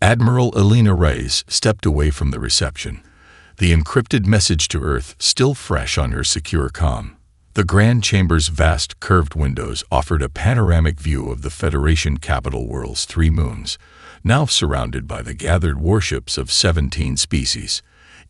Admiral Elena Reyes stepped away from the reception, the encrypted message to Earth still fresh on her secure comm. The Grand Chamber's vast curved windows offered a panoramic view of the Federation capital world's 3 moons, now surrounded by the gathered warships of 17 species.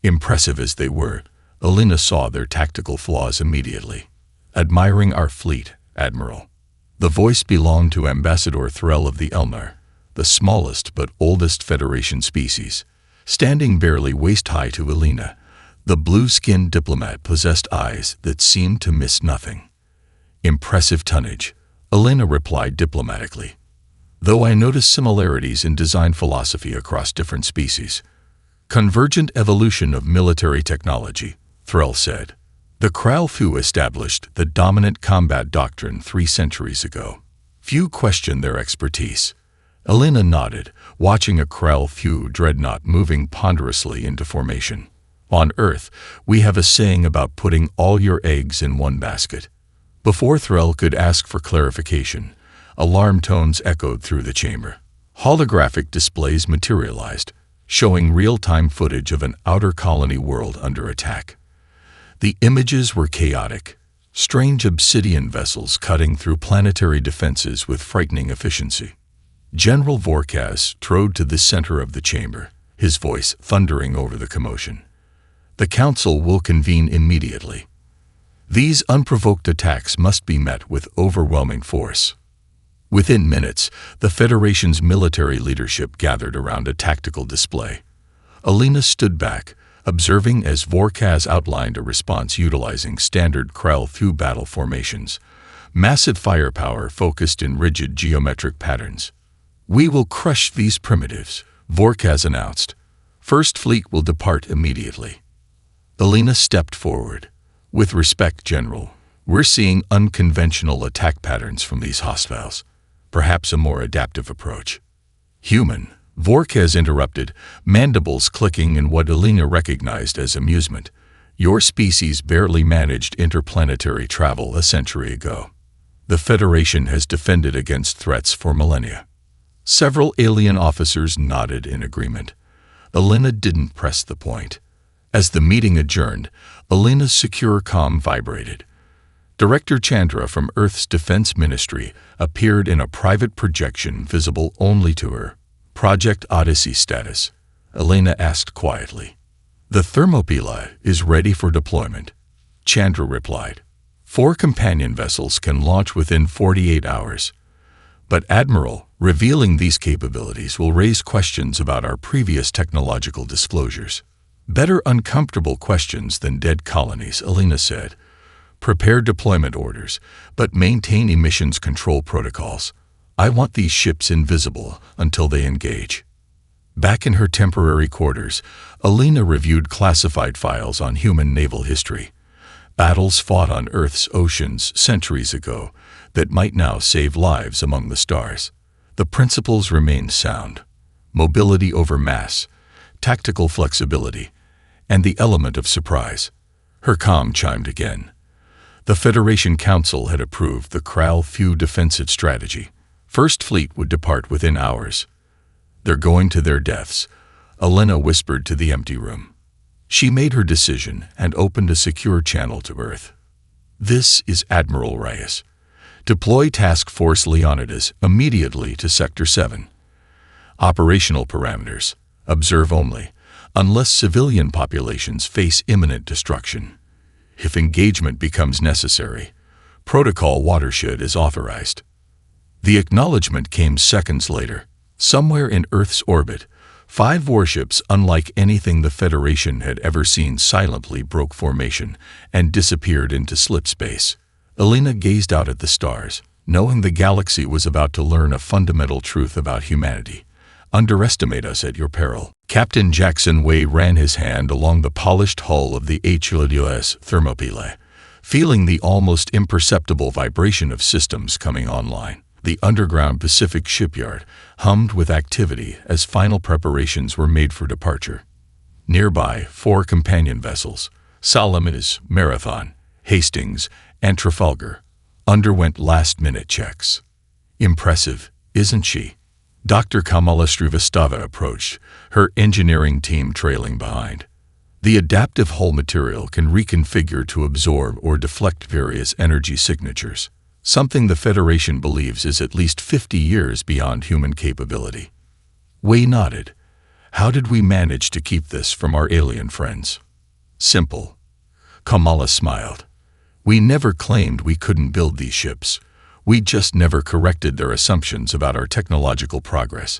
Impressive as they were, Elena saw their tactical flaws immediately. "Admiring our fleet, Admiral." The voice belonged to Ambassador Threll of the Elnar, the smallest but oldest Federation species. Standing barely waist-high to Elena, the blue-skinned diplomat possessed eyes that seemed to miss nothing. "Impressive tonnage," Elena replied diplomatically. "Though I notice similarities in design philosophy across different species." "Convergent evolution of military technology," Threll said. "The Kral Fu established the dominant combat doctrine 3 centuries ago. Few question their expertise." Elena nodded, watching a Kral Fu dreadnought moving ponderously into formation. "On Earth, we have a saying about putting all your eggs in one basket." Before Threll could ask for clarification, alarm tones echoed through the chamber. Holographic displays materialized, showing real-time footage of an outer colony world under attack. The images were chaotic, strange obsidian vessels cutting through planetary defenses with frightening efficiency. General Vorkaz trode to the center of the chamber, his voice thundering over the commotion. "The Council will convene immediately. These unprovoked attacks must be met with overwhelming force." Within minutes, the Federation's military leadership gathered around a tactical display. Elena stood back, observing as Vorkaz outlined a response utilizing standard Kral Fu battle formations, massive firepower focused in rigid geometric patterns. "We will crush these primitives," Vorkaz announced. "First Fleet will depart immediately." Elena stepped forward. "With respect, General, we're seeing unconventional attack patterns from these hostiles. Perhaps a more adaptive approach." "Human," Vorkaz interrupted, mandibles clicking in what Elena recognized as amusement. "Your species barely managed interplanetary travel a century ago. The Federation has defended against threats for millennia." Several alien officers nodded in agreement. Elena didn't press the point. As the meeting adjourned, Elena's secure comm vibrated. Director Chandra from Earth's Defense Ministry appeared in a private projection visible only to her. "Project Odyssey status," Elena asked quietly. "The Thermopylae is ready for deployment," Chandra replied. 4 companion vessels can launch within 48 hours. "But Admiral, revealing these capabilities will raise questions about our previous technological disclosures." "Better uncomfortable questions than dead colonies," Elena said. "Prepare deployment orders, but maintain emissions control protocols. I want these ships invisible until they engage." Back in her temporary quarters, Elena reviewed classified files on human naval history. Battles fought on Earth's oceans centuries ago that might now save lives among the stars. The principles remained sound: mobility over mass, tactical flexibility, and the element of surprise. Her comm chimed again. The Federation Council had approved the Kral Fu defensive strategy. First Fleet would depart within hours. "They're going to their deaths," Elena whispered to the empty room. She made her decision and opened a secure channel to Earth. "This is Admiral Reyes. Deploy Task Force Leonidas immediately to Sector 7. Operational parameters: observe only, unless civilian populations face imminent destruction. If engagement becomes necessary, Protocol Watershed is authorized." The acknowledgement came seconds later. Somewhere in Earth's orbit, 5 warships unlike anything the Federation had ever seen silently broke formation and disappeared into slip space. Elena gazed out at the stars, knowing the galaxy was about to learn a fundamental truth about humanity. "Underestimate us at your peril." Captain Jackson Way ran his hand along the polished hull of the HFY Thermopylae, feeling the almost imperceptible vibration of systems coming online. The underground Pacific shipyard hummed with activity as final preparations were made for departure. Nearby, 4 companion vessels, Salamis, Marathon, Hastings, and Trafalgar, underwent last-minute checks. "Impressive, isn't she?" Dr. Kamala Srivastava approached, her engineering team trailing behind. The adaptive hull material can reconfigure to absorb or deflect various energy signatures, something the Federation believes is at least 50 years beyond human capability. Wei nodded. How did we manage to keep this from our alien friends? Simple. Kamala smiled. We never claimed we couldn't build these ships. We just never corrected their assumptions about our technological progress.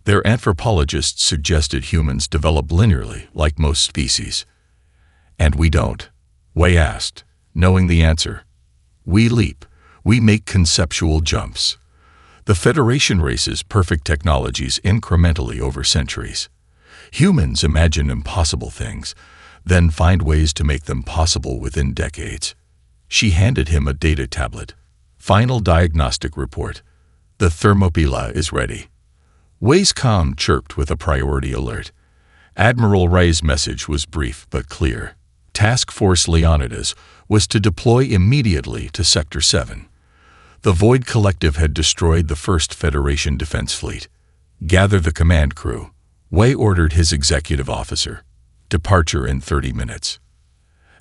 Their anthropologists suggested humans develop linearly, like most species. And we don't. Wei asked, knowing the answer. We leap. We make conceptual jumps. The Federation races perfect technologies incrementally over centuries. Humans imagine impossible things, then find ways to make them possible within decades. She handed him a data tablet. Final diagnostic report. The thermopila is ready. Wei's comm chirped with a priority alert. Admiral Ray's message was brief but clear. Task Force Leonidas was to deploy immediately to Sector 7. The Void Collective had destroyed the first Federation defense fleet. Gather the command crew. Wei ordered his executive officer. Departure in 30 minutes.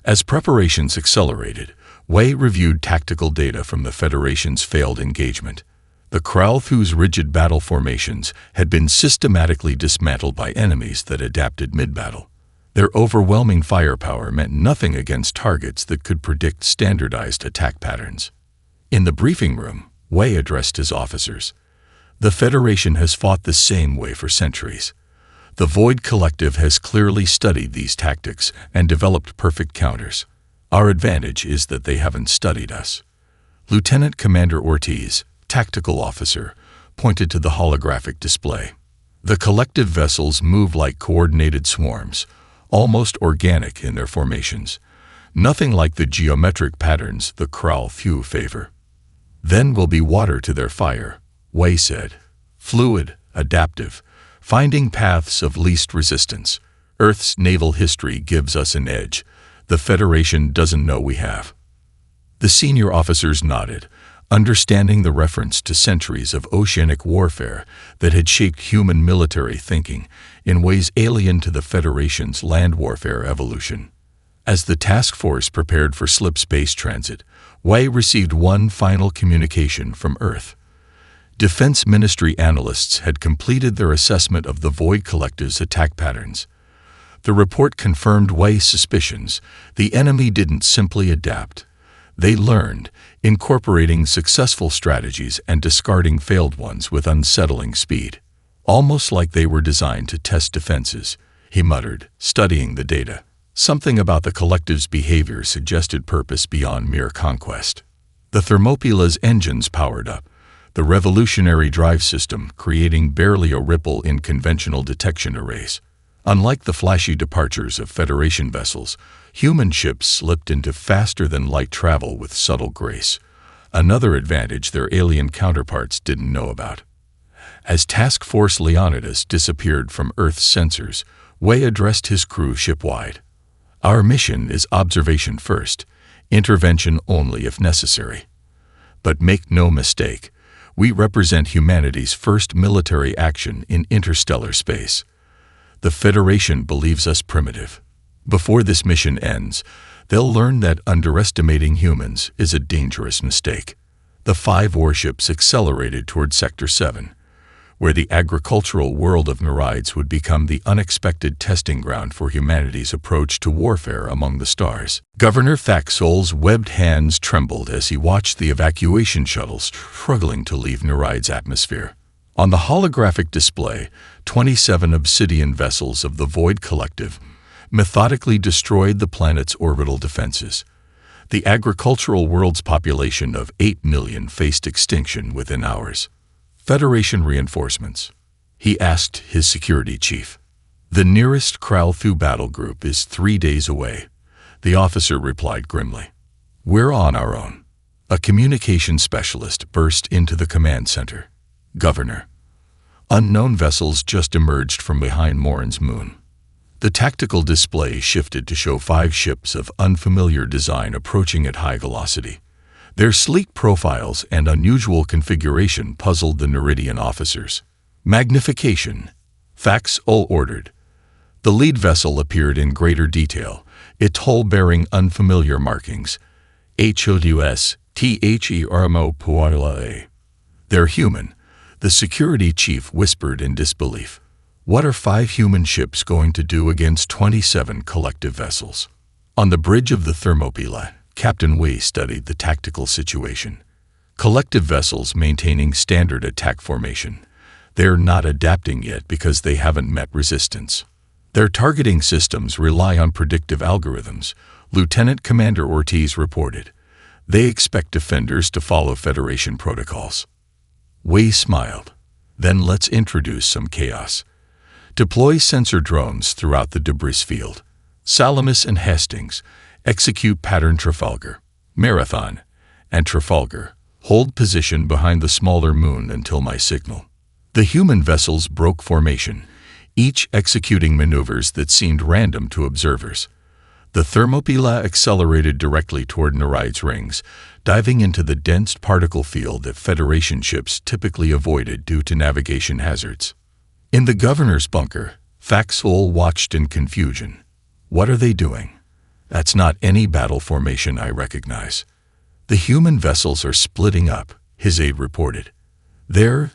As preparations accelerated, Wei reviewed tactical data from the Federation's failed engagement. The Kralthu's rigid battle formations had been systematically dismantled by enemies that adapted mid-battle. Their overwhelming firepower meant nothing against targets that could predict standardized attack patterns. In the briefing room, Wei addressed his officers. The Federation has fought the same way for centuries. The Void Collective has clearly studied these tactics and developed perfect counters. Our advantage is that they haven't studied us. Lieutenant Commander Ortiz, tactical officer, pointed to the holographic display. The collective vessels move like coordinated swarms, almost organic in their formations, nothing like the geometric patterns the Kralthu favor. Then will be water to their fire, Wei said. Fluid, adaptive, finding paths of least resistance. Earth's naval history gives us an edge the Federation doesn't know we have. The senior officers nodded, understanding the reference to centuries of oceanic warfare that had shaped human military thinking in ways alien to the Federation's land warfare evolution. As the task force prepared for slip space transit, Wei received one final communication from Earth. Defense Ministry analysts had completed their assessment of the Void Collective's attack patterns. The report confirmed Wei's suspicions. The enemy didn't simply adapt. They learned, incorporating successful strategies and discarding failed ones with unsettling speed. Almost like they were designed to test defenses, he muttered, studying the data. Something about the collective's behavior suggested purpose beyond mere conquest. The Thermopila's engines powered up, the revolutionary drive system creating barely a ripple in conventional detection arrays. Unlike the flashy departures of Federation vessels, human ships slipped into faster-than-light travel with subtle grace, another advantage their alien counterparts didn't know about. As Task Force Leonidas disappeared from Earth's sensors, Wei addressed his crew shipwide. Our mission is observation first, intervention only if necessary. But make no mistake, we represent humanity's first military action in interstellar space. The Federation believes us primitive. Before this mission ends, they'll learn that underestimating humans is a dangerous mistake. The 5 warships accelerated toward Sector 7, where the agricultural world of Nereids would become the unexpected testing ground for humanity's approach to warfare among the stars. Governor Thaxol's webbed hands trembled as he watched the evacuation shuttles struggling to leave Nereids' atmosphere. On the holographic display, 27 obsidian vessels of the Void Collective methodically destroyed the planet's orbital defenses. The agricultural world's population of 8 million faced extinction within hours. Federation reinforcements, he asked his security chief. The nearest Kralthu battle group is 3 days away, the officer replied grimly. We're on our own. A communication specialist burst into the command center. Governor. Unknown vessels just emerged from behind Morin's moon. The tactical display shifted to show 5 ships of unfamiliar design approaching at high velocity. Their sleek profiles and unusual configuration puzzled the Neridian officers. Magnification. Facts all ordered. The lead vessel appeared in greater detail, its hull bearing unfamiliar markings. HODUS, THERMO Puala. They're human, the security chief whispered in disbelief. What are 5 human ships going to do against 27 collective vessels? On the bridge of the Thermopylae, Captain Wei studied the tactical situation. Collective vessels maintaining standard attack formation. They're not adapting yet because they haven't met resistance. Their targeting systems rely on predictive algorithms, Lieutenant Commander Ortiz reported. They expect defenders to follow Federation protocols. Wei smiled. Then let's introduce some chaos. Deploy sensor drones throughout the debris field. Salamis and Hastings, execute pattern Trafalgar, Marathon, and Trafalgar. Hold position behind the smaller moon until my signal. The human vessels broke formation, each executing maneuvers that seemed random to observers. The Thermopylae accelerated directly toward Neride's rings, diving into the dense particle field that Federation ships typically avoided due to navigation hazards. In the governor's bunker, Faxol watched in confusion. What are they doing? That's not any battle formation I recognize. The human vessels are splitting up, his aide reported. They're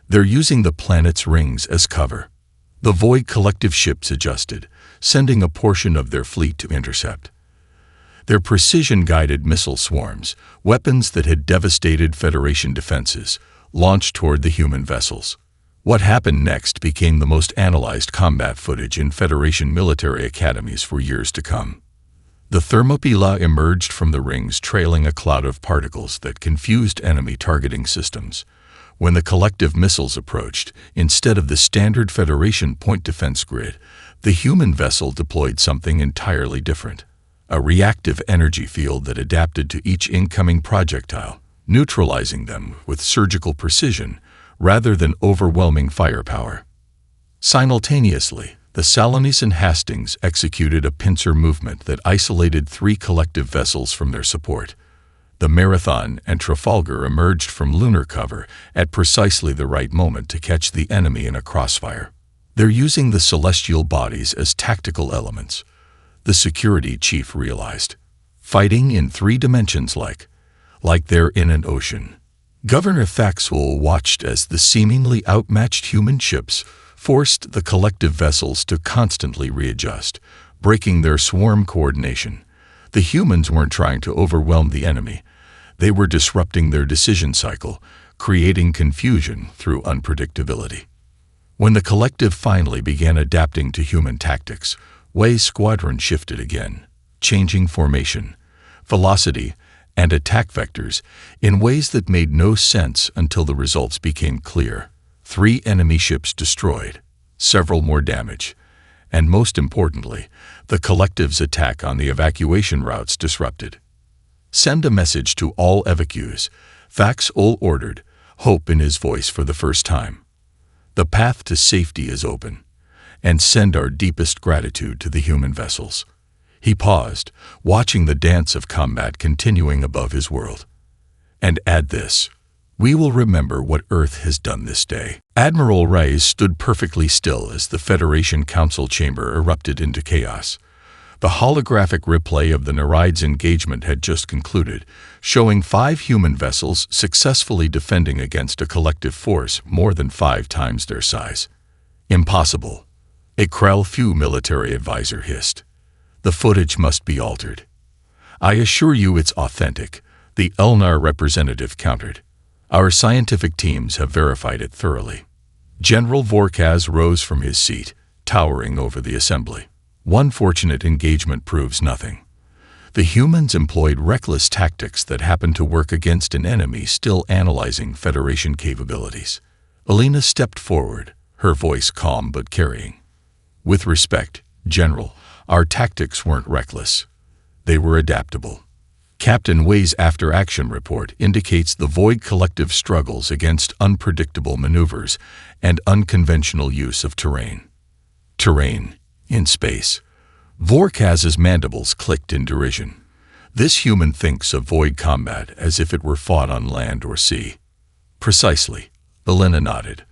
using the planet's rings as cover. The Void collective ships adjusted, sending a portion of their fleet to intercept. Their precision-guided missile swarms, weapons that had devastated Federation defenses, launched toward the human vessels. What happened next became the most analyzed combat footage in Federation military academies for years to come. The Thermopylae emerged from the rings trailing a cloud of particles that confused enemy targeting systems. When the collective missiles approached, instead of the standard Federation point defense grid, the human vessel deployed something entirely different. A reactive energy field that adapted to each incoming projectile, neutralizing them with surgical precision rather than overwhelming firepower. Simultaneously, the Salamis and Hastings executed a pincer movement that isolated 3 collective vessels from their support. The Marathon and Trafalgar emerged from lunar cover at precisely the right moment to catch the enemy in a crossfire. They're using the celestial bodies as tactical elements, the security chief realized. Fighting in 3 dimensions like they're in an ocean. Governor Faxol watched as the seemingly outmatched human ships forced the collective vessels to constantly readjust, breaking their swarm coordination. The humans weren't trying to overwhelm the enemy. They were disrupting their decision cycle, creating confusion through unpredictability. When the collective finally began adapting to human tactics, Wei's squadron shifted again, changing formation, velocity, and attack vectors in ways that made no sense until the results became clear. 3 enemy ships destroyed, several more damaged, and most importantly, the collective's attack on the evacuation routes disrupted. Send a message to all evacuees, Faxol ordered, hope in his voice for the first time. The path to safety is open, and send our deepest gratitude to the human vessels. He paused, watching the dance of combat continuing above his world. And add this. We will remember what Earth has done this day. Admiral Reyes stood perfectly still as the Federation Council chamber erupted into chaos. The holographic replay of the Neride's engagement had just concluded, showing 5 human vessels successfully defending against a collective force more than 5 times their size. Impossible. A Krell Few military advisor hissed. The footage must be altered. I assure you it's authentic, the Elnar representative countered. Our scientific teams have verified it thoroughly. General Vorkaz rose from his seat, towering over the assembly. One fortunate engagement proves nothing. The humans employed reckless tactics that happened to work against an enemy still analyzing Federation capabilities. Alina stepped forward, her voice calm but carrying. With respect, General, our tactics weren't reckless. They were adaptable. Captain Wei's after-action report indicates the Void collective struggles against unpredictable maneuvers and unconventional use of terrain. Terrain, in space. Vorkaz's mandibles clicked in derision. This human thinks of Void combat as if it were fought on land or sea. Precisely, Elena nodded.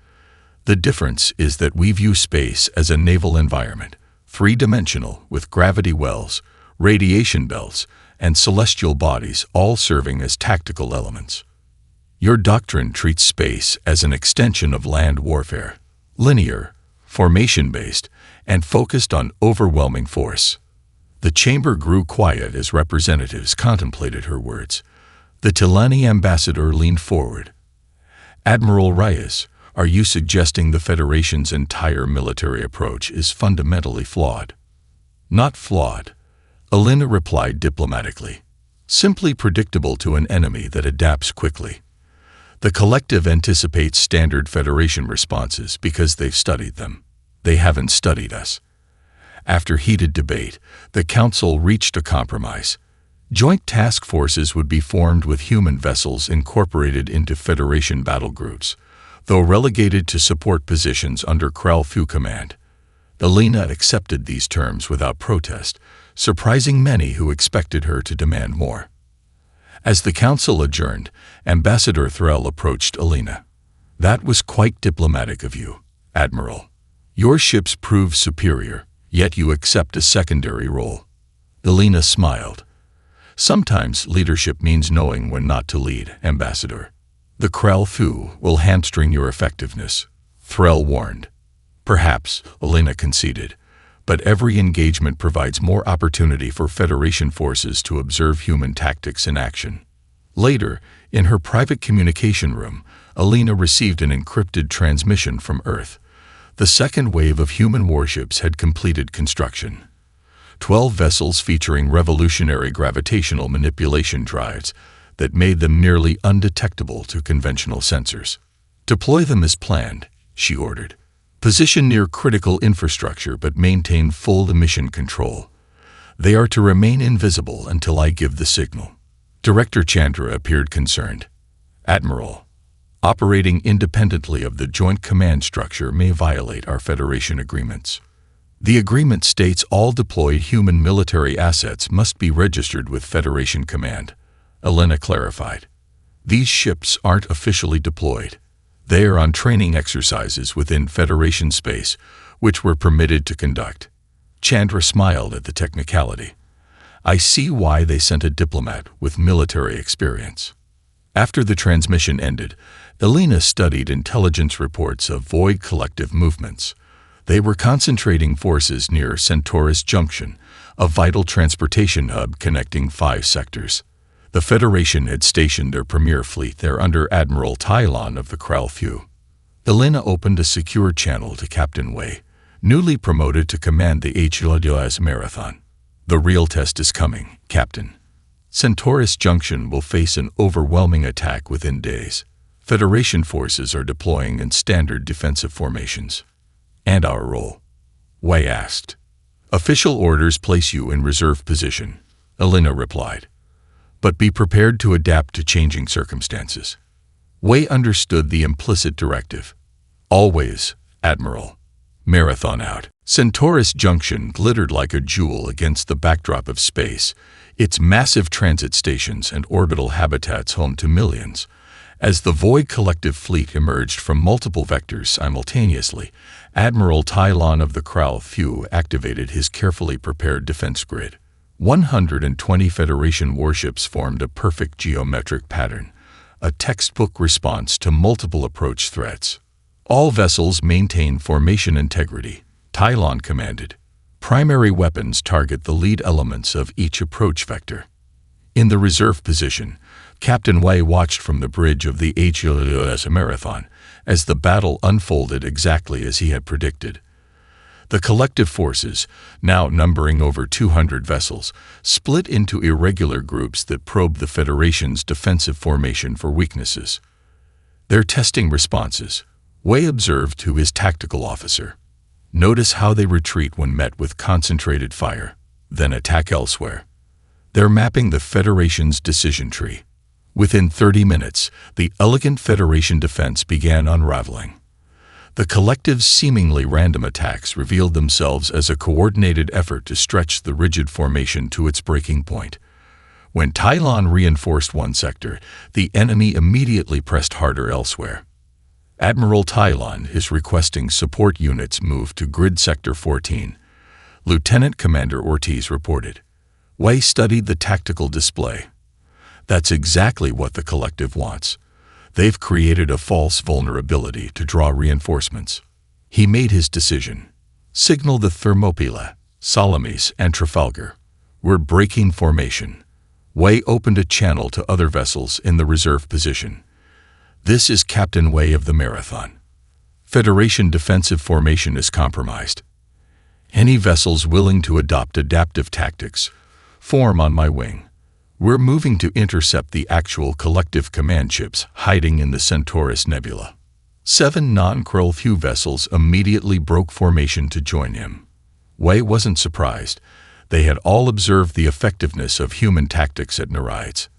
The difference is that we view space as a naval environment, three-dimensional with gravity wells, radiation belts, and celestial bodies all serving as tactical elements. Your doctrine treats space as an extension of land warfare, linear, formation-based, and focused on overwhelming force. The chamber grew quiet as representatives contemplated her words. The Tilani ambassador leaned forward. Admiral Reyes, are you suggesting the Federation's entire military approach is fundamentally flawed? Not flawed, Alina replied diplomatically. Simply predictable to an enemy that adapts quickly. The collective anticipates standard Federation responses because they've studied them. They haven't studied us. After heated debate, the Council reached a compromise. Joint task forces would be formed with human vessels incorporated into Federation battle groups, though relegated to support positions under Krell Fu command. Alina accepted these terms without protest, surprising many who expected her to demand more. As the Council adjourned, Ambassador Threll approached Alina. That was quite diplomatic of you, Admiral. Your ships prove superior, yet you accept a secondary role. Alina smiled. Sometimes leadership means knowing when not to lead, Ambassador. The Krell Fu will hamstring your effectiveness, Threll warned. Perhaps, Alina conceded, but every engagement provides more opportunity for Federation forces to observe human tactics in action. Later, in her private communication room, Alina received an encrypted transmission from Earth. The second wave of human warships had completed construction. 12 vessels featuring revolutionary gravitational manipulation drives that made them nearly undetectable to conventional sensors. Deploy them as planned, she ordered. Position near critical infrastructure but maintain full emission control. They are to remain invisible until I give the signal. Director Chandra appeared concerned. Admiral, operating independently of the Joint Command structure may violate our Federation agreements. The agreement states all deployed human military assets must be registered with Federation Command, Alina clarified. These ships aren't officially deployed. They are on training exercises within Federation space, which we're permitted to conduct. Chandra smiled at the technicality. I see why they sent a diplomat with military experience. After the transmission ended, Alina studied intelligence reports of Void collective movements. They were concentrating forces near Centaurus Junction, a vital transportation hub connecting 5 sectors. The Federation had stationed their premier fleet there under Admiral Tylon of the Krell Fu. Alina opened a secure channel to Captain Wei, newly promoted to command the HFY Marathon. The real test is coming, Captain. Centaurus Junction will face an overwhelming attack within days. Federation forces are deploying in standard defensive formations. And our role? Wei asked. Official orders place you in reserve position, Alina replied. But be prepared to adapt to changing circumstances. Wei understood the implicit directive. Always, Admiral. Marathon out. Centaurus Junction glittered like a jewel against the backdrop of space, its massive transit stations and orbital habitats home to millions. As the Void collective fleet emerged from multiple vectors simultaneously, Admiral Tylon of the Krell Fu activated his carefully prepared defense grid. 120 Federation warships formed a perfect geometric pattern, a textbook response to multiple approach threats. All vessels maintain formation integrity, Tylon commanded. Primary weapons target the lead elements of each approach vector. In the reserve position, Captain Wei watched from the bridge of the HFY Marathon as the battle unfolded exactly as he had predicted. The collective forces, now numbering over 200 vessels, split into irregular groups that probed the Federation's defensive formation for weaknesses. Their testing responses, Wei observed to his tactical officer. Notice how they retreat when met with concentrated fire, then attack elsewhere. They're mapping the Federation's decision tree. Within 30 minutes, the elegant Federation defense began unraveling. The collective's seemingly random attacks revealed themselves as a coordinated effort to stretch the rigid formation to its breaking point. When Tylon reinforced one sector, the enemy immediately pressed harder elsewhere. Admiral Tylon is requesting support units move to Grid Sector 14. Lieutenant Commander Ortiz reported. Wei studied the tactical display. That's exactly what the collective wants. They've created a false vulnerability to draw reinforcements. He made his decision. Signal the Thermopylae, Salamis, and Trafalgar. We're breaking formation. Wei opened a channel to other vessels in the reserve position. This is Captain Wei of the Marathon. Federation defensive formation is compromised. Any vessels willing to adopt adaptive tactics, form on my wing. We're moving to intercept the actual collective command ships hiding in the Centaurus Nebula. 7 non-Krolfu vessels immediately broke formation to join him. Wei wasn't surprised. They had all observed the effectiveness of human tactics at Nereids.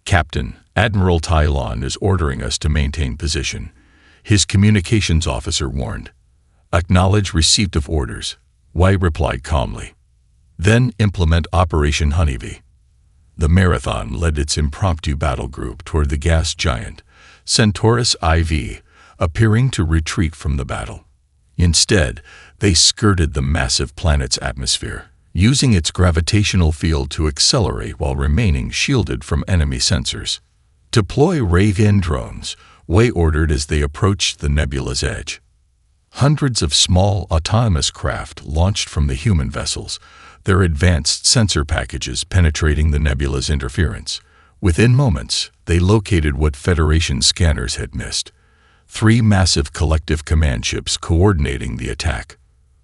Captain, Admiral Tylon is ordering us to maintain position. His communications officer warned. Acknowledge receipt of orders, Wei replied calmly. Then implement Operation Honeybee. The Marathon led its impromptu battle group toward the gas giant, Centaurus IV, appearing to retreat from the battle. Instead, they skirted the massive planet's atmosphere, using its gravitational field to accelerate while remaining shielded from enemy sensors. Deploy ray-gun drones, Wei ordered as they approached the nebula's edge. Hundreds of small, autonomous craft launched from the human vessels, their advanced sensor packages penetrating the nebula's interference. Within moments, they located what Federation scanners had missed. 3 massive collective command ships coordinating the attack.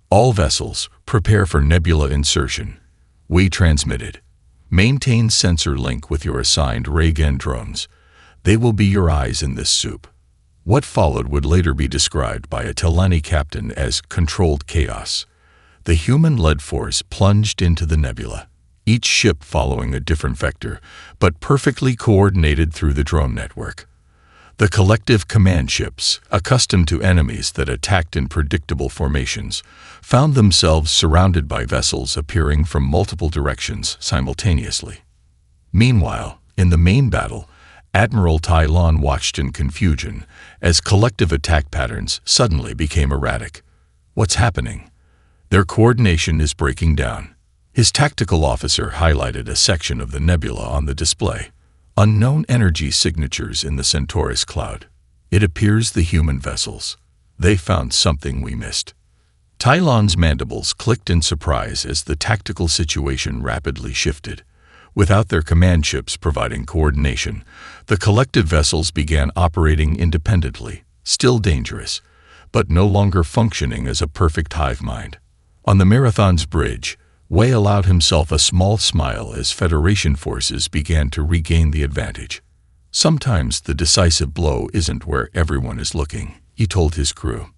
All vessels, prepare for nebula insertion. We transmitted. Maintain sensor link with your assigned ray-gun drones. They will be your eyes in this soup. What followed would later be described by a Telani captain as controlled chaos. The human-led force plunged into the nebula, each ship following a different vector, but perfectly coordinated through the drone network. The collective command ships, accustomed to enemies that attacked in predictable formations, found themselves surrounded by vessels appearing from multiple directions simultaneously. Meanwhile, in the main battle, Admiral Tylon watched in confusion as collective attack patterns suddenly became erratic. What's happening? Their coordination is breaking down. His tactical officer highlighted a section of the nebula on the display. Unknown energy signatures in the Centaurus cloud. It appears the human vessels. They found something we missed. Tylon's mandibles clicked in surprise as the tactical situation rapidly shifted. Without their command ships providing coordination, the collective vessels began operating independently, still dangerous, but no longer functioning as a perfect hive mind. On the Marathon's bridge, Wei allowed himself a small smile as Federation forces began to regain the advantage. Sometimes the decisive blow isn't where everyone is looking, he told his crew.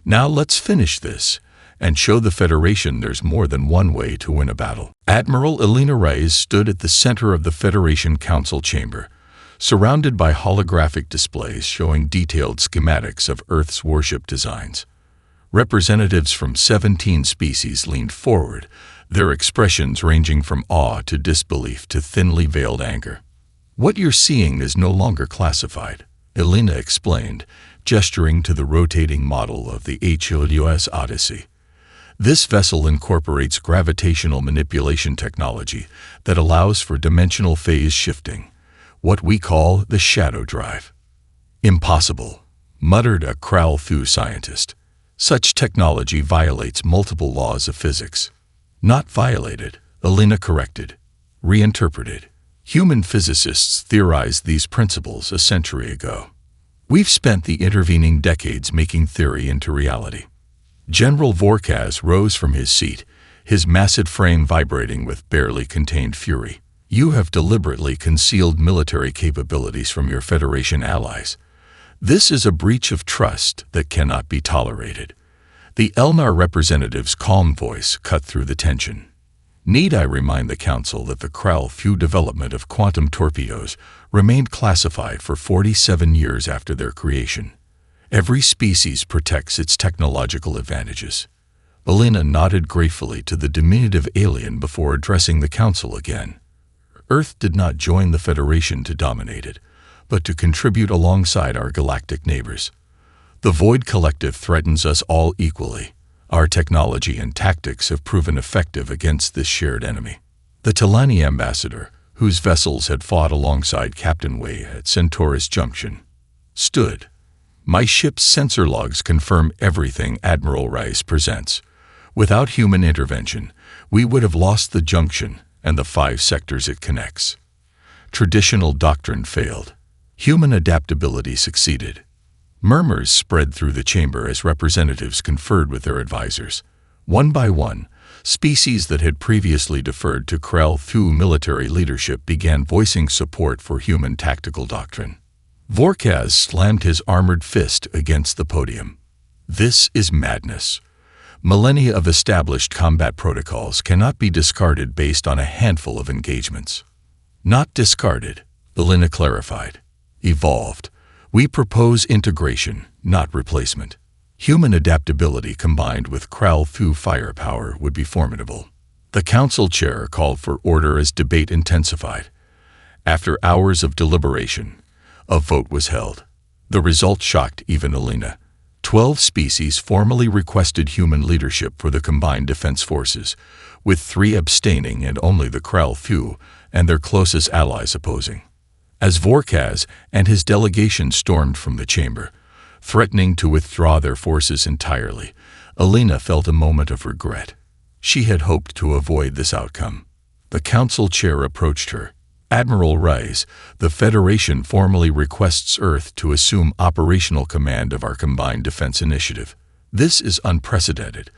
Now let's finish this and show the Federation there's more than one way to win a battle. Admiral Elena Reyes stood at the center of the Federation Council chamber, surrounded by holographic displays showing detailed schematics of Earth's warship designs. Representatives from 17 species leaned forward, their expressions ranging from awe to disbelief to thinly veiled anger. What you're seeing is no longer classified, Elena explained, gesturing to the rotating model of the HFY Odyssey. This vessel incorporates gravitational manipulation technology that allows for dimensional phase shifting, what we call the shadow drive. Impossible, muttered a Krolfu scientist. Such technology violates multiple laws of physics. Not violated, Elena corrected. Reinterpreted. Human physicists theorized these principles a century ago. We've spent the intervening decades making theory into reality. General Vorkaz rose from his seat, his massive frame vibrating with barely contained fury. You have deliberately concealed military capabilities from your Federation allies. This is a breach of trust that cannot be tolerated. The Elnar representative's calm voice cut through the tension. Need I remind the Council that the Krolfu development of quantum torpedoes remained classified for 47 years after their creation? Every species protects its technological advantages. Elena nodded gratefully to the diminutive alien before addressing the Council again. Earth did not join the Federation to dominate it, but to contribute alongside our galactic neighbors. The Void Collective threatens us all equally. Our technology and tactics have proven effective against this shared enemy. The Talani ambassador, whose vessels had fought alongside Captain Wei at Centaurus Junction, stood. My ship's sensor logs confirm everything Admiral Rice presents. Without human intervention, we would have lost the junction and the 5 sectors it connects. Traditional doctrine failed. Human adaptability succeeded. Murmurs spread through the chamber as representatives conferred with their advisors. One by one, species that had previously deferred to Krell Thu military leadership began voicing support for human tactical doctrine. Vorkaz slammed his armored fist against the podium. This is madness. Millennia of established combat protocols cannot be discarded based on a handful of engagements. Not discarded, Elena clarified. Evolved. We propose integration, not replacement. Human adaptability combined with Krell Thu firepower would be formidable. The council chair called for order as debate intensified. After hours of deliberation, a vote was held. The result shocked even Elena. 12 species formally requested human leadership for the combined defense forces, with 3 abstaining and only the Krell Thu and their closest allies opposing. As Vorkaz and his delegation stormed from the chamber, threatening to withdraw their forces entirely, Elena felt a moment of regret. She had hoped to avoid this outcome. The council chair approached her. Admiral Rice, the Federation formally requests Earth to assume operational command of our combined defense initiative. This is unprecedented,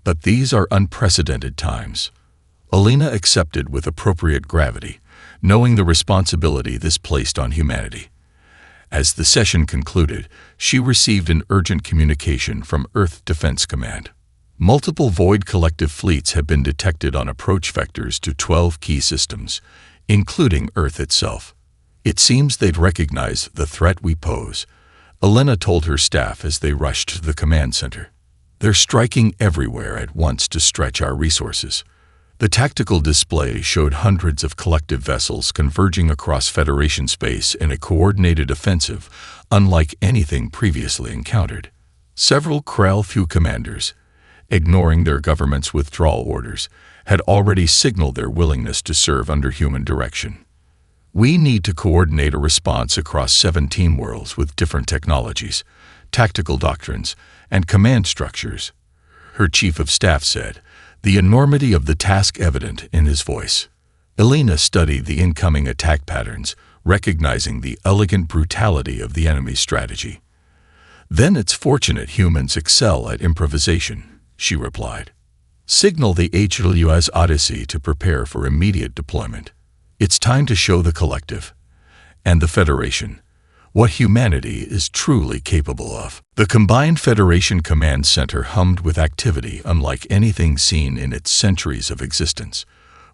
but these are unprecedented times. Elena accepted with appropriate gravity, knowing the responsibility this placed on humanity. As the session concluded, she received an urgent communication from Earth Defense Command. Multiple Void Collective fleets have been detected on approach vectors to 12 key systems, including Earth itself. It seems they'd recognize the threat we pose, Elena told her staff as they rushed to the command center. They're striking everywhere at once to stretch our resources. The tactical display showed hundreds of collective vessels converging across Federation space in a coordinated offensive, unlike anything previously encountered. Several Krell Thu commanders, ignoring their government's withdrawal orders, had already signaled their willingness to serve under human direction. We need to coordinate a response across 17 worlds with different technologies, tactical doctrines, and command structures, her chief of staff said, the enormity of the task evident in his voice. Elena studied the incoming attack patterns, recognizing the elegant brutality of the enemy's strategy. Then it's fortunate humans excel at improvisation, she replied. Signal the HFY Odyssey to prepare for immediate deployment. It's time to show the collective and the Federation what humanity is truly capable of. The combined Federation Command Center hummed with activity unlike anything seen in its centuries of existence.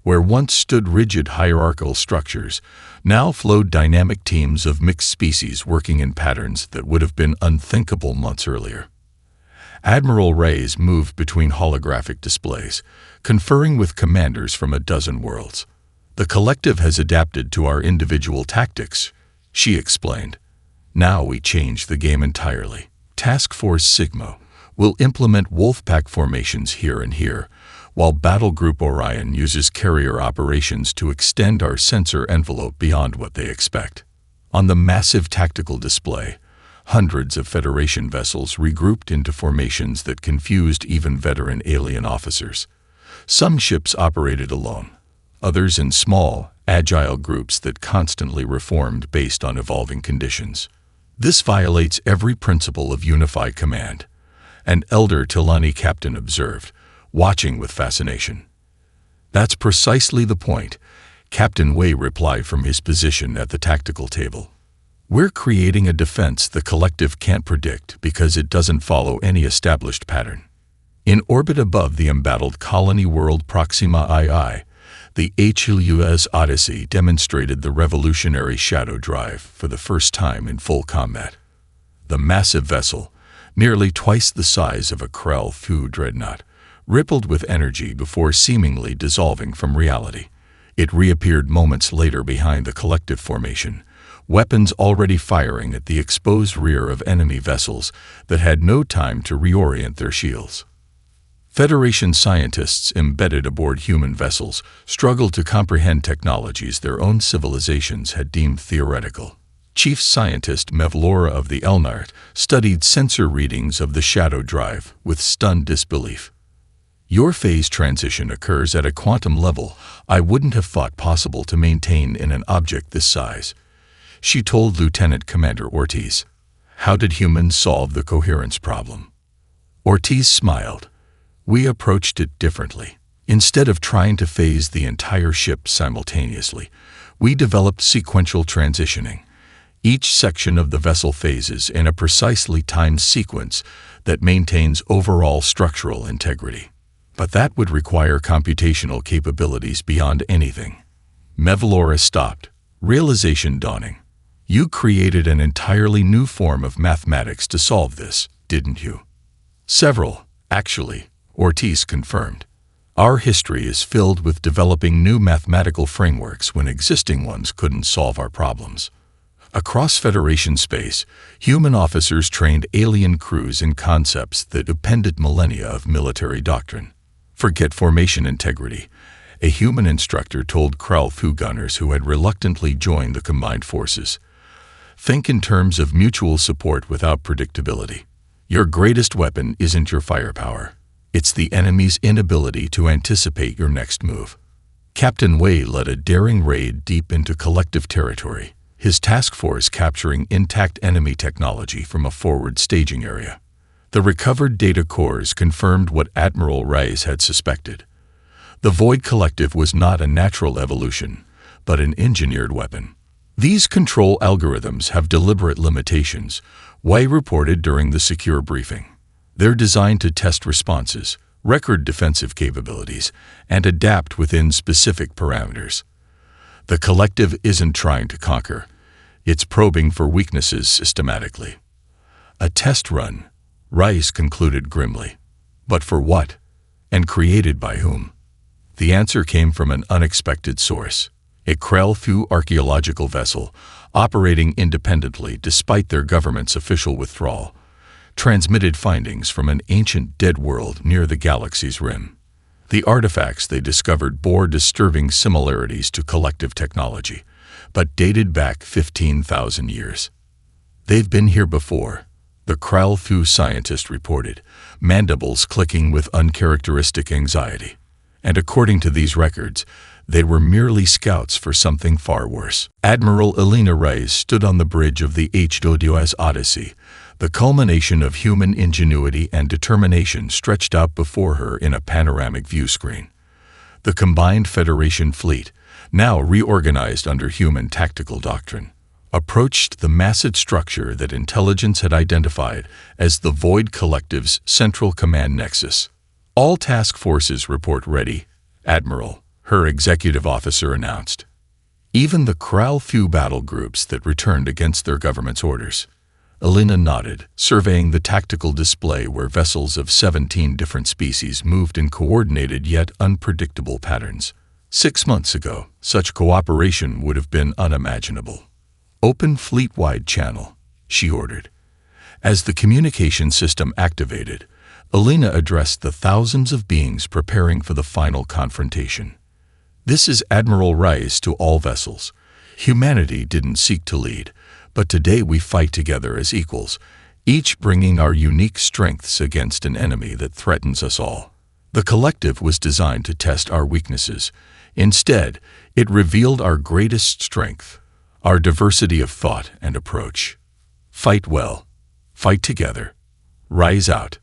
Where once stood rigid hierarchical structures, now flowed dynamic teams of mixed species working in patterns that would have been unthinkable months earlier. Admiral Reyes moved between holographic displays, conferring with commanders from a dozen worlds. The collective has adapted to our individual tactics, she explained. Now we change the game entirely. Task Force Sigma will implement Wolfpack formations here and here, while Battle Group Orion uses carrier operations to extend our sensor envelope beyond what they expect. On the massive tactical display, hundreds of Federation vessels regrouped into formations that confused even veteran alien officers. Some ships operated alone, others in small, agile groups that constantly reformed based on evolving conditions. This violates every principle of unified command, an elder Tilani captain observed, watching with fascination. That's precisely the point, Captain Wei replied from his position at the tactical table. We're creating a defense the collective can't predict because it doesn't follow any established pattern. In orbit above the embattled colony world Proxima II, the HFY Odyssey demonstrated the revolutionary shadow drive for the first time in full combat. The massive vessel, nearly twice the size of a Krell Thu dreadnought, rippled with energy before seemingly dissolving from reality. It reappeared moments later behind the collective formation, weapons already firing at the exposed rear of enemy vessels that had no time to reorient their shields. Federation scientists embedded aboard human vessels struggled to comprehend technologies their own civilizations had deemed theoretical. Chief Scientist Mevlora of the Elnart studied sensor readings of the shadow drive with stunned disbelief. "Your phase transition occurs at a quantum level I wouldn't have thought possible to maintain in an object this size," she told Lieutenant Commander Ortiz. "How did humans solve the coherence problem?" Ortiz smiled. "We approached it differently. Instead of trying to phase the entire ship simultaneously, we developed sequential transitioning. Each section of the vessel phases in a precisely timed sequence that maintains overall structural integrity. But that would require computational capabilities beyond anything." Mevlora stopped, realization dawning. "You created an entirely new form of mathematics to solve this, didn't you?" "Several, actually," Ortiz confirmed. "Our history is filled with developing new mathematical frameworks when existing ones couldn't solve our problems." Across Federation space, human officers trained alien crews in concepts that upended millennia of military doctrine. "Forget formation integrity," a human instructor told Krell Fu gunners who had reluctantly joined the combined forces. "Think in terms of mutual support without predictability. Your greatest weapon isn't your firepower. It's the enemy's inability to anticipate your next move." Captain Wei led a daring raid deep into collective territory, his task force capturing intact enemy technology from a forward staging area. The recovered data cores confirmed what Admiral Reyes had suspected. The Void Collective was not a natural evolution, but an engineered weapon. "These control algorithms have deliberate limitations," Wei reported during the secure briefing. "They're designed to test responses, record defensive capabilities, and adapt within specific parameters. The Collective isn't trying to conquer. It's probing for weaknesses systematically." "A test run," Rice concluded grimly. "But for what? And created by whom?" The answer came from an unexpected source: a Krell Fu archaeological vessel, operating independently despite their government's official withdrawal, transmitted findings from an ancient dead world near the galaxy's rim. The artifacts they discovered bore disturbing similarities to collective technology, but dated back 15,000 years. "They've been here before," the Krell Fu scientist reported, mandibles clicking with uncharacteristic anxiety. "And according to these records, they were merely scouts for something far worse." Admiral Elena Reyes stood on the bridge of the HWS Odyssey, the culmination of human ingenuity and determination stretched out before her in a panoramic view screen. The combined Federation fleet, now reorganized under human tactical doctrine, approached the massive structure that intelligence had identified as the Void Collective's central command nexus. "All task forces report ready, Admiral," her executive officer announced. "Even the Krell Fu battle groups that returned against their government's orders." Elena nodded, surveying the tactical display where vessels of 17 different species moved in coordinated yet unpredictable patterns. 6 months ago, such cooperation would have been unimaginable. "Open fleet-wide channel," she ordered. As the communication system activated, Elena addressed the thousands of beings preparing for the final confrontation. "This is Admiral Reyes to all vessels. Humanity didn't seek to lead, but today we fight together as equals, each bringing our unique strengths against an enemy that threatens us all. The Collective was designed to test our weaknesses. Instead, it revealed our greatest strength, our diversity of thought and approach. Fight well. Fight together. Rise out."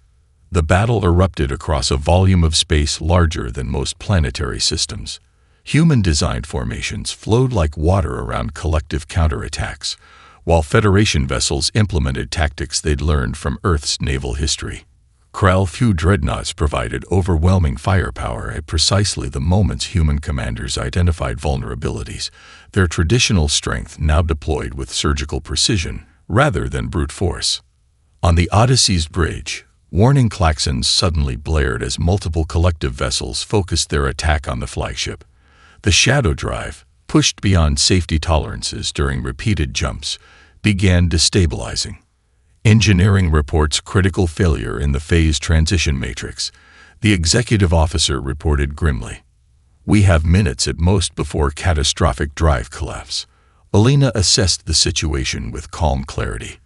The battle erupted across a volume of space larger than most planetary systems. Human-designed formations flowed like water around collective counterattacks, while Federation vessels implemented tactics they'd learned from Earth's naval history. Krell Fu dreadnoughts provided overwhelming firepower at precisely the moments human commanders identified vulnerabilities, their traditional strength now deployed with surgical precision rather than brute force. On the Odyssey's bridge, warning klaxons suddenly blared as multiple collective vessels focused their attack on the flagship. The shadow drive, pushed beyond safety tolerances during repeated jumps, began destabilizing. Engineering reports critical failure in the phase transition matrix. The executive officer reported grimly. We have minutes at most before catastrophic drive collapse. Alina assessed the situation with calm clarity.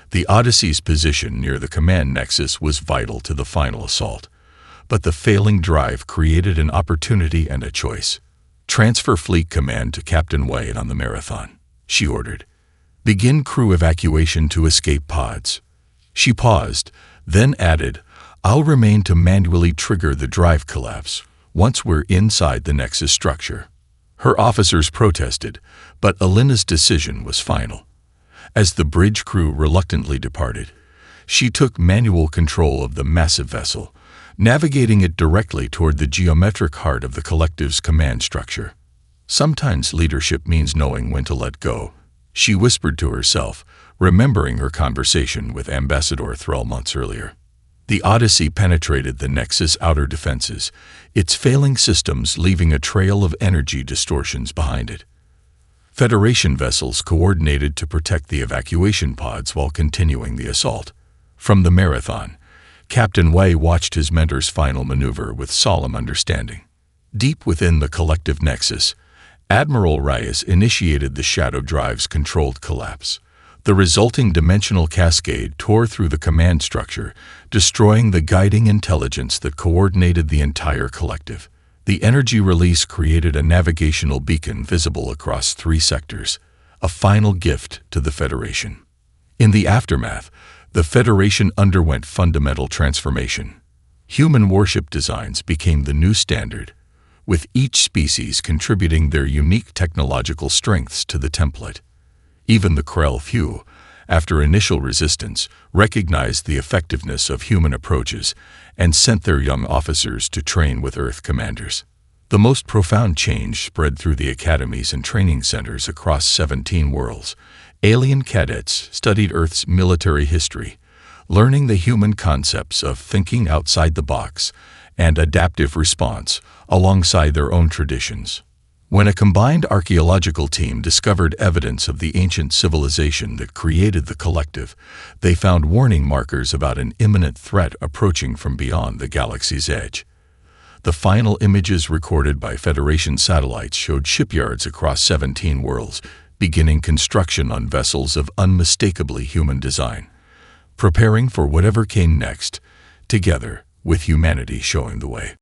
The Odyssey's position near the command nexus was vital to the final assault. But the failing drive created an opportunity and a choice. Transfer fleet command to Captain Wade on the Marathon, she ordered. Begin crew evacuation to escape pods. She paused, then added, I'll remain to manually trigger the drive collapse once we're inside the Nexus structure. Her officers protested, but Alina's decision was final. As the bridge crew reluctantly departed, she took manual control of the massive vessel, navigating it directly toward the geometric heart of the collective's command structure. Sometimes leadership means knowing when to let go, she whispered to herself, remembering her conversation with Ambassador Thrall months earlier. The Odyssey penetrated the Nexus' outer defenses, its failing systems leaving a trail of energy distortions behind it. Federation vessels coordinated to protect the evacuation pods while continuing the assault. From the Marathon, Captain Wei watched his mentor's final maneuver with solemn understanding. Deep within the collective Nexus, Admiral Reyes initiated the Shadow Drive's controlled collapse. The resulting dimensional cascade tore through the command structure, destroying the guiding intelligence that coordinated the entire collective. The energy release created a navigational beacon visible across 3 sectors, a final gift to the Federation. In the aftermath, the Federation underwent fundamental transformation. Human warship designs became the new standard, with each species contributing their unique technological strengths to the template. Even the Krell few, after initial resistance, recognized the effectiveness of human approaches and sent their young officers to train with Earth commanders. The most profound change spread through the academies and training centers across 17 worlds. Alien cadets studied Earth's military history, learning the human concepts of thinking outside the box and adaptive response alongside their own traditions. When a combined archaeological team discovered evidence of the ancient civilization that created the collective, they found warning markers about an imminent threat approaching from beyond the galaxy's edge. The final images recorded by Federation satellites showed shipyards across 17 worlds beginning construction on vessels of unmistakably human design, preparing for whatever came next, together with humanity showing the way.